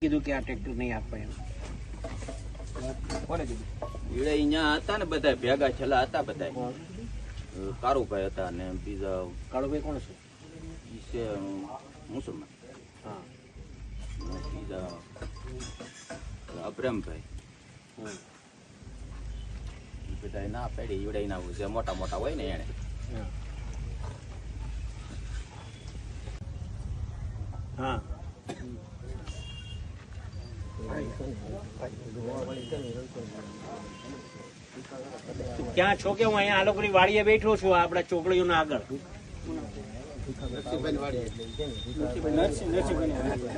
કીધું કે આ ટ્રેક્ટર નહીં આપવા એમ કોને કીધું? ઈડે અહીંયા હતા ને બધા ભેગા છેલ્લા હતા બધા કારુભાઈ હતા ને બીજા કાળુભાઈ કોણ છે? ઈ છે મુસલમાન. હા બીજા અબ્રમભાઈ બધા ના પાડી ઈવડે ના જે મોટા મોટા હોય ને એને હા ક્યાં છો કે હું અહીંયા આ લોકોની વાડીએ બેઠો છું આપડા ચોકડીઓના આગળ.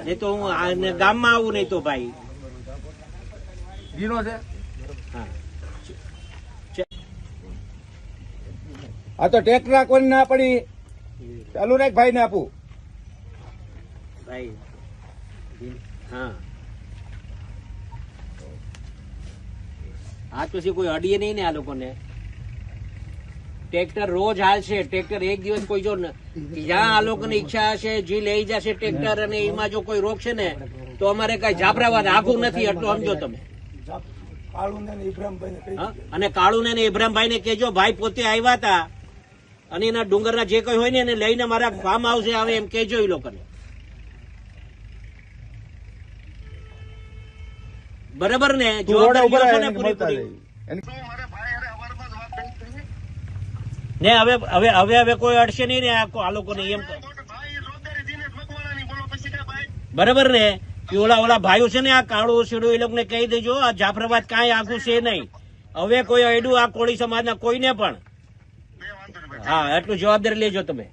નહીં તો હું ગામમાં આવું નહીં તો ભાઈ ગીનો છે. હા આ તો ટ્રેક્ટર કોને ના પડી ચાલુ રાખ ભાઈ ને આપું. ભાઈ હા આજ પછી કોઈ અડીએ નહીં ને આ લોકોને. ટ્રેક્ટર રોજ હાલશે. ટ્રેક્ટર એક દિવસ કોઈ જો જ્યાં આ લોકોની ઈચ્છા હશે જે લઈ જશે ટ્રેક્ટર અને એમાં જો કોઈ રોકશે ને તો અમારે કઈ જાફરાબાદ આખું નથી. એટલું સમજો તમે. અને કાળુ ને ઇબ્રાહીમભાઈ ને કેજો ભાઈ પોતે આવ્યા હતા અને એના ડુંગરના જે કઈ હોય ને એને લઈને મારા ફાર્મ હાઉસે આવે એમ કેજો એ લોકોને. બરાબર ને? ને હવે હવે હવે હવે કોઈ અડશે નહીં ને આ લોકોને એમ. બરાબર ને? ઓલા ભાઈઓ છે ને આ કાળું સીડું એ લોકોને કહી દેજો આ જાફરાબાદ કાંઈ આખું છે નહીં. હવે કોઈ અડ્યું આ કોળી સમાજના કોઈને પણ. હા એટલું જવાબદારી લેજો તમે.